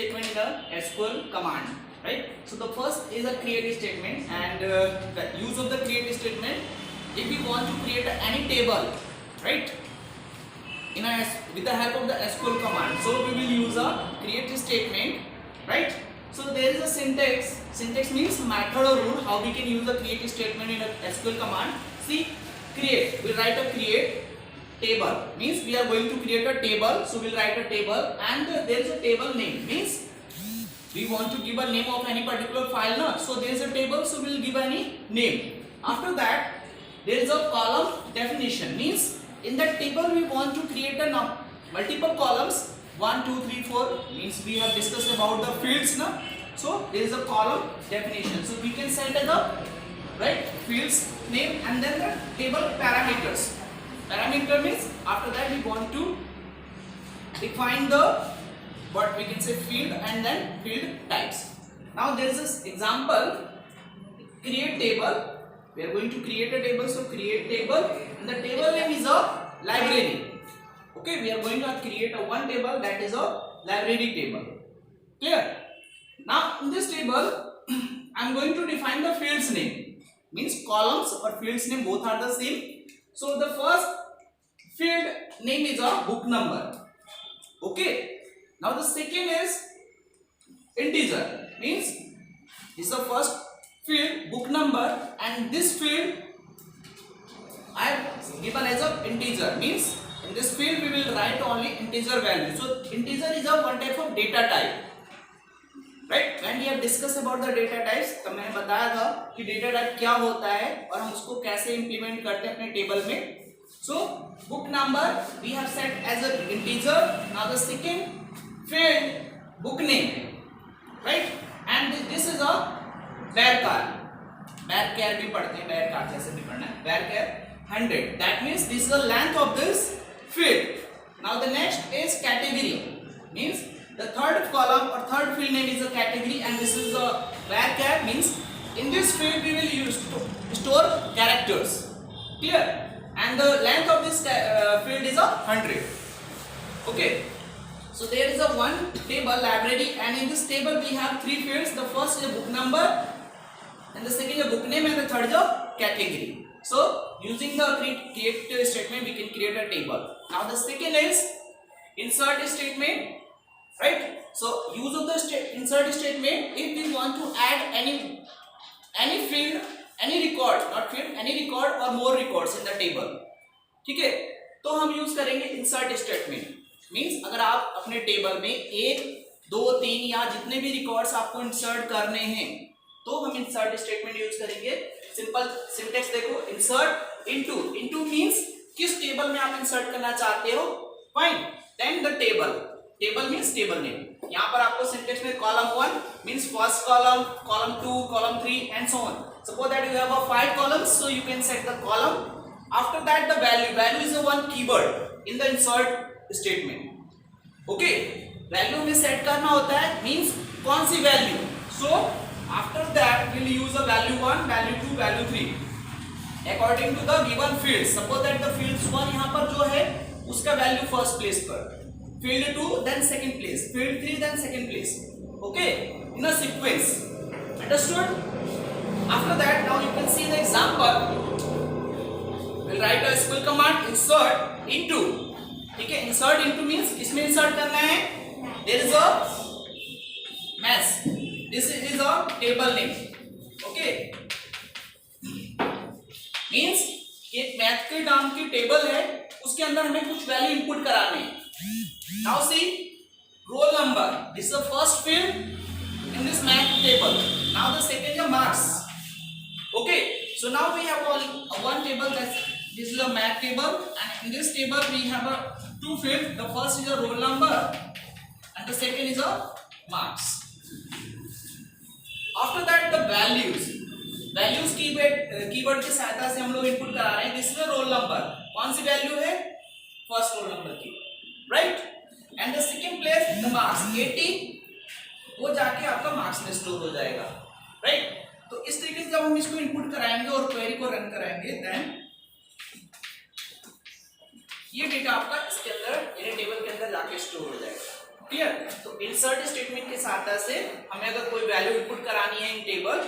statement in a SQL command, right? So the first is a create statement, and the use of the create statement, if we want to create any table, right, in a with the help of the SQL command, so we will use a create statement, right? So there is a syntax. Syntax means method or rule how we can use the create statement in a SQL command. See, create, we write a create table, means we are going to create a table, so we'll write a table, and there is a table name, means we want to give a name of any particular file, no? So there is a table, so we'll give any name. After that, there is a column definition, means in that table we want to create a multiple columns, 1 2 3 4, means we have discussed about the fields now. So there is a column definition, so we can set it up, right, fields name and then the table parameters. Parameter means after that we want to define the what we can say field and then field types. Now there is this example, create table. We are going to create a table, so create table, and the table name is a library. Okay, we are going to create a one table, that is a library table. Clear? Now in this table I am going to define the fields name, means columns or fields name both are the same. So the first field name is a book number. Okay, now the second is integer, means this is the first field book number, and this field I have given as a integer, means in this field we will write only integer value. So integer is a one type of data type, right? When we have discussed about the data types, तो मैंने बताया था कि data type क्या होता है और हम उसको कैसे implement करते हैं अपने table में. So book number we have set as an integer. Now the second field book name, right? And this is a varchar. Varchar भी पढ़ते हैं, varchar जैसे भी पढ़ना है. Varchar 100. That means this is the length of this field. Now the next is category, means the third column or third field name is a category, and this is a varchar, means in this field we will use to store characters. Clear? And the length of this field is 100. Okay, so there is a one table library, and in this table we have three fields. The first is a book number, and the second is a book name, and the third is a category. So using the create statement we can create a table. Now the second is insert statement, right? So use of the insert statement, if we want to add any field, any record, not field, any record or more records in the table, ठीक है, तो हम use करेंगे insert statement. Means अगर आप अपने table में 1 2 3 या जितने भी रिकॉर्ड्स आपको इंसर्ट करने हैं, तो हम इंसर्ट स्टेटमेंट यूज करेंगे. सिंपल सिंटेक्स देखो, इंसर्ट इनटू मींस किस टेबल में आप इंसर्ट करना चाहते हो, fine, then the table means table name. यहाँ पर आपको सिंटेक्स में column 1 means first column, column 2, column 3 and so on. Suppose that you have a 5 columns, so you can set the column. After that the value is the one keyword in the insert statement. Okay, value में set करना होता है, means कौन सी value. So after that we'll use a value 1, value 2, value 3 according to the given fields. Suppose that the fields 1 यहाँ पर जो है उसका value first place पर, field 2 then second place, field 3 then second place. Okay, in a sequence. Understood? After that, now you can see the example. We'll write a SQL command insert into. ठीक है, insert into means किसमें insert करना है? There is a mass. This is a table name. Okay. Means एक math के नाम की table है, उसके अंदर हमें कुछ वैल्यू इनपुट कराने हैं. Now see, roll number. This is the first field in this math table. Now the second is marks. Okay, so now we have one table, that this is a math table, and in this table we have a two fields. The first is a roll number and the second is a marks. After that the values keyword की सहायता से हम लोग input करा रहे हैं. This is a roll number. कौन सी value है? फर्स्ट रोल नंबर की, right. And the second place the marks 80, वो जाके आपका मार्क्स में स्टोर हो जाएगा, राइट. तो इस तरीके से जब हम इसको इनपुट कराएंगे और क्वेरी को रन कराएंगे, देन ये डेटा आपका इसके अंदर, यानी टेबल के अंदर जाके स्टोर हो जाएगा. क्लियर? तो इंसर्ट स्टेटमेंट के साथ से हमें अगर कोई वैल्यू इनपुट करानी है इन टेबल